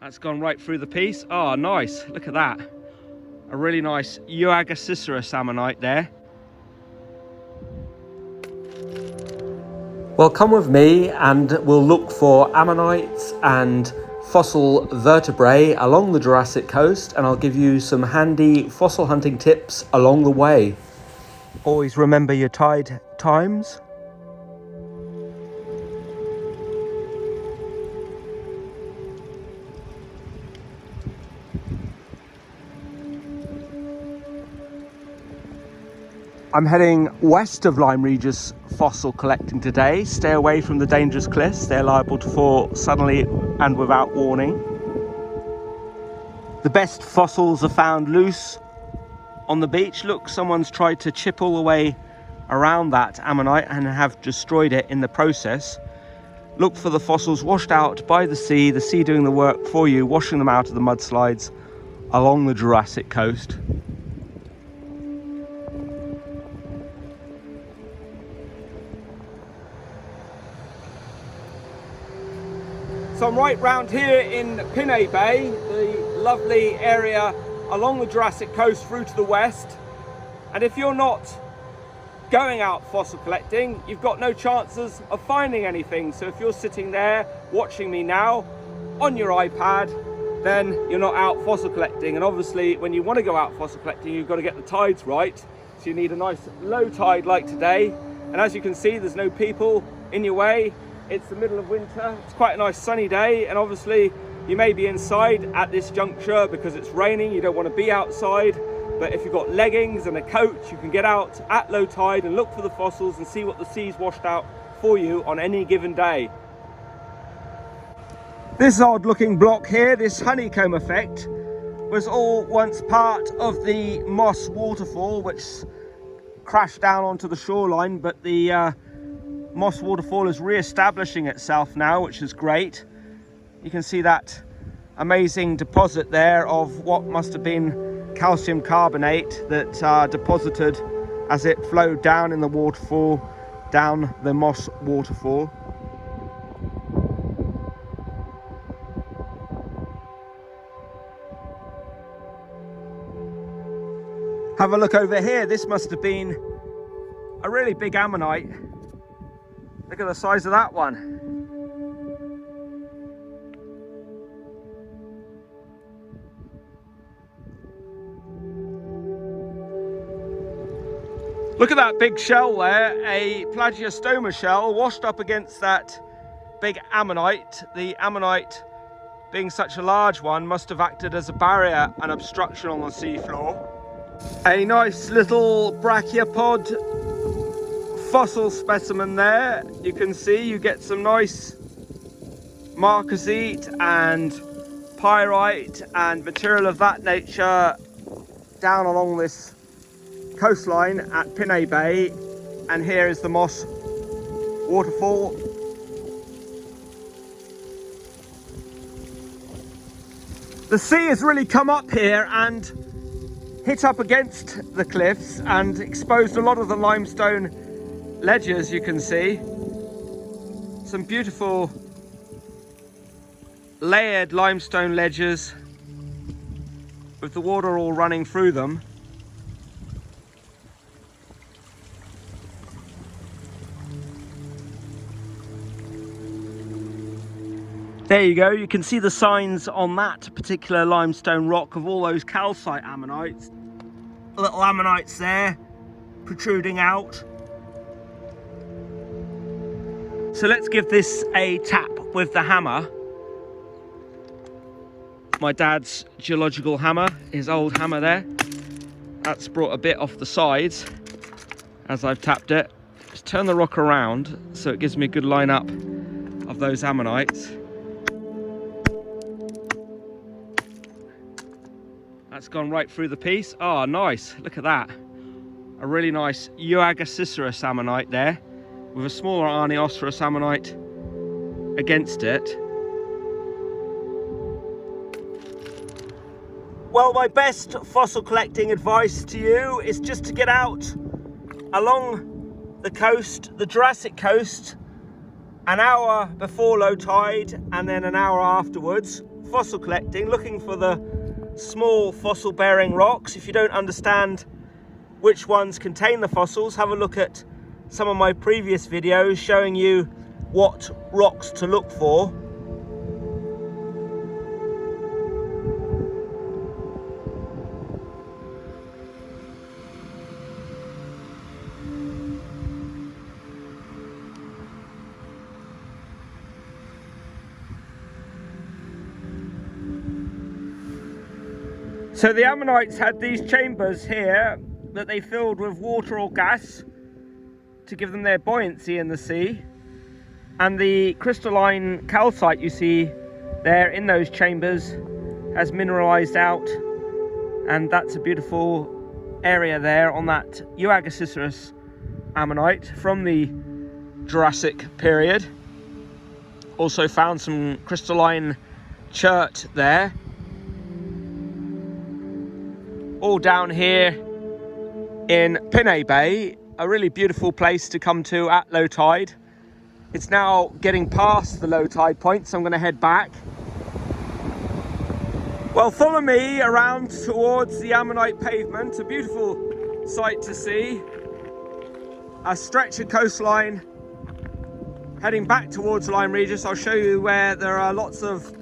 That's gone right through the piece. Oh, nice. Look at that. A really nice Jurassic ammonite there. Well, come with me and we'll look for ammonites and fossil vertebrae along the Jurassic coast, and I'll give you some handy fossil hunting tips along the way. Always remember your tide times. I'm heading west of Lyme Regis fossil collecting today. Stay away from the dangerous cliffs. They're liable to fall suddenly and without warning. The best fossils are found loose on the beach. Look, someone's tried to chip all the way around that ammonite and have destroyed it in the process. Look for the fossils washed out by the sea doing the work for you, washing them out of the mudslides along the Jurassic coast. So I'm right round here in Pinay Bay, the lovely area along the Jurassic coast through to the west. And if you're not going out fossil collecting, you've got no chances of finding anything. So if you're sitting there watching me now on your iPad, then you're not out fossil collecting. And obviously when you want to go out fossil collecting, you've got to get the tides right. So you need a nice low tide like today. And as you can see, there's no people in your way. It's the middle of winter. It's quite a nice sunny day, and obviously you may be inside at this juncture because it's raining. You don't want to be outside, but if you've got leggings and a coat, you can get out at low tide and look for the fossils and see what the sea's washed out for you on any given day. This odd looking block here, this honeycomb effect, was all once part of the Moss waterfall, which crashed down onto the shoreline, but the Moss waterfall is re-establishing itself now, which is great. You can see that amazing deposit there of what must have been calcium carbonate that deposited as it flowed down in the waterfall, down the Moss waterfall. Have a look over here. This must have been a really big ammonite. Look at the size of that one. Look at that big shell there, a plagiostoma shell washed up against that big ammonite. The ammonite, being such a large one, must have acted as a barrier and obstruction on the seafloor. A nice little brachiopod fossil specimen there. You can see you get some nice marcasite and pyrite and material of that nature down along this coastline at Pinay Bay, and here is the Moss waterfall. The sea has really come up here and hit up against the cliffs and exposed a lot of the limestone ledges. You can see some beautiful layered limestone ledges with the water all running through them. There you go, you can see the signs on that particular limestone rock of all those calcite ammonites. Little ammonites there protruding out. So let's give this a tap with the hammer. My dad's geological hammer, his old hammer there. That's brought a bit off the sides as I've tapped it. Just turn the rock around so it gives me a good line up of those ammonites. That's gone right through the piece. Oh, nice. Look at that. A really nice Jurassic ammonite there with a smaller Arneoceros ammonite against it. Well, my best fossil collecting advice to you is just to get out along the coast, the Jurassic coast, an hour before low tide and then an hour afterwards, fossil collecting, looking for the small fossil bearing rocks. If you don't understand which ones contain the fossils, have a look at some of my previous videos showing you what rocks to look for. So the Ammonites had these chambers here that they filled with water or gas to give them their buoyancy in the sea. And the crystalline calcite you see there in those chambers has mineralized out, and that's a beautiful area there on that Euagacicerus ammonite from the Jurassic period. Also found some crystalline chert there. All down here in Pinay Bay, a really beautiful place to come to at low tide. It's now getting past the low tide point, so I'm going to head back. Well, follow me around towards the ammonite pavement, a beautiful sight to see. A stretch of coastline heading back towards Lyme Regis. I'll show you where there are lots of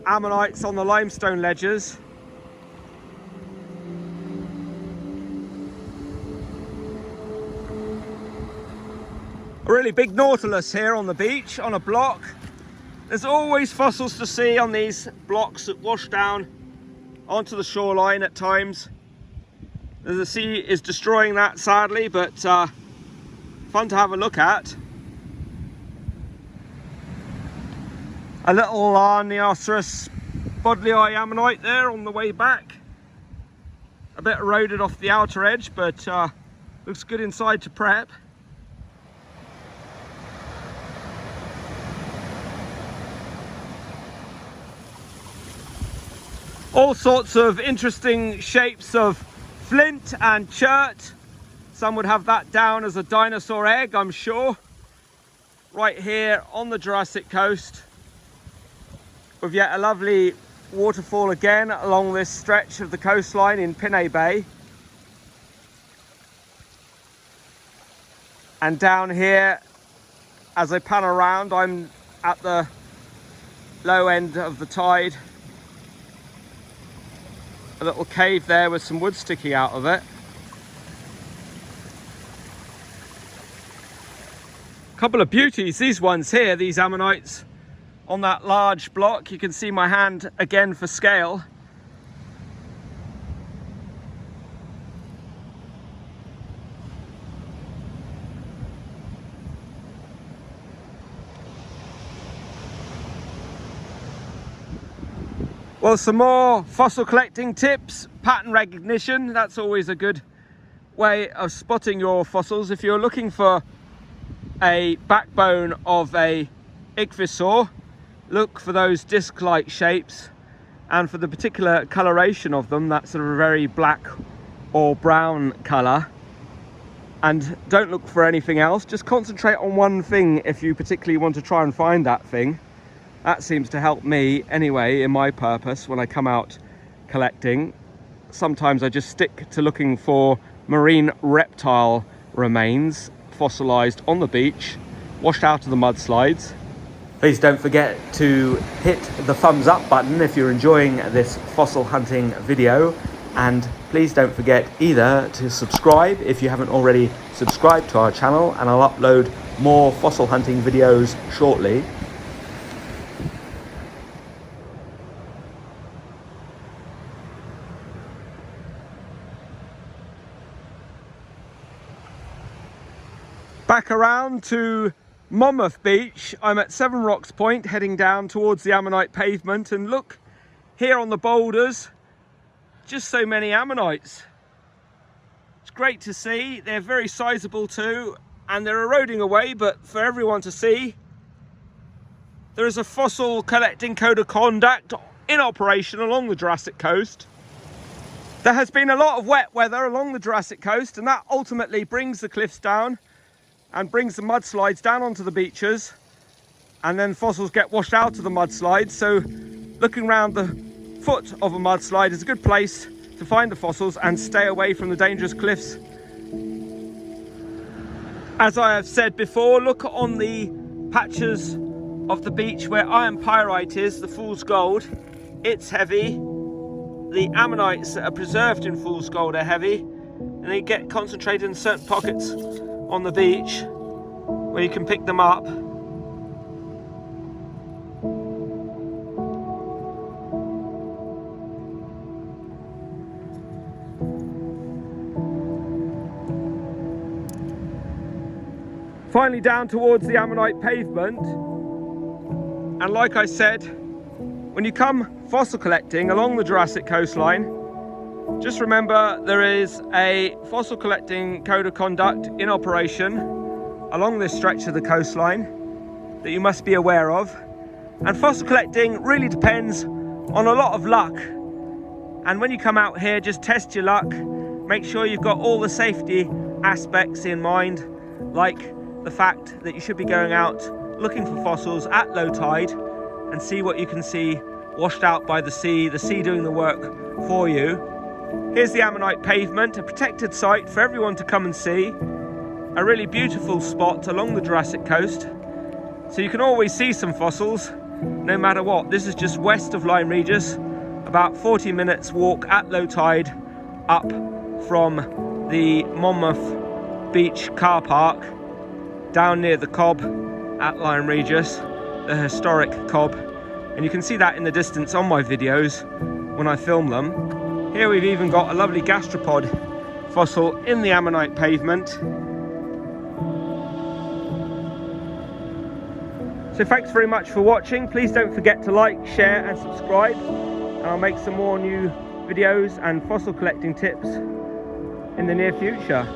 ammonites on the limestone ledges. A really big nautilus here on the beach, on a block. There's always fossils to see on these blocks that wash down onto the shoreline at times. The sea is destroying that sadly, but fun to have a look at. A little Neoceras bodlei ammonite there on the way back. A bit eroded off the outer edge, but looks good inside to prep. All sorts of interesting shapes of flint and chert. Some would have that down as a dinosaur egg, I'm sure. Right here on the Jurassic coast, with yet a lovely waterfall again along this stretch of the coastline in Pinay Bay. And down here, as I pan around, I'm at the low end of the tide. A little cave there with some wood sticking out of it. Couple of beauties, these ones here, these ammonites on that large block. You can see my hand again for scale. Well, some more fossil collecting tips, pattern recognition. That's always a good way of spotting your fossils. If you're looking for a backbone of a ichthyosaur, look for those disc-like shapes, and for the particular coloration of them, that sort of a very black or brown color. And don't look for anything else, just concentrate on one thing if you particularly want to try and find that thing. That seems to help me anyway in my purpose when I come out collecting. Sometimes I just stick to looking for marine reptile remains fossilized on the beach, washed out of the mudslides. Please don't forget to hit the thumbs up button if you're enjoying this fossil hunting video, and please don't forget either to subscribe if you haven't already subscribed to our channel, and I'll upload more fossil hunting videos shortly. Back around to Monmouth Beach. I'm at Seven Rocks Point, heading down towards the ammonite pavement, and look here on the boulders, just so many ammonites. It's great to see. They're very sizable too, and they're eroding away, but for everyone to see. There is a fossil collecting code of conduct in operation along the Jurassic coast. There has been a lot of wet weather along the Jurassic coast, and that ultimately brings the cliffs down and brings the mudslides down onto the beaches. and then fossils get washed out of the mudslide. So looking around the foot of a mudslide is a good place to find the fossils and stay away from the dangerous cliffs. As I have said before, look on the patches of the beach where iron pyrite is, the fool's gold. It's heavy. The ammonites that are preserved in fool's gold are heavy, and they get concentrated in certain pockets on the beach where you can pick them up. Finally down towards the ammonite pavement, and like I said, when you come fossil collecting along the Jurassic coastline, just remember there is a fossil collecting code of conduct in operation along this stretch of the coastline that you must be aware of. And fossil collecting really depends on a lot of luck, and when you come out here, just test your luck. Make sure you've got all the safety aspects in mind, like the fact that you should be going out looking for fossils at low tide and see what you can see washed out by the sea doing the work for you. Here's the ammonite pavement, a protected site for everyone to come and see. A really beautiful spot along the Jurassic coast, so you can always see some fossils no matter what. This is just west of Lyme Regis, about 40 minutes walk at low tide up from the Monmouth Beach car park down near the Cobb at Lyme Regis, the historic Cobb, and you can see that in the distance on my videos when I film them. Here we've even got a lovely gastropod fossil in the ammonite pavement. So thanks very much for watching. Please don't forget to like, share and subscribe, and I'll make some more new videos and fossil collecting tips in the near future.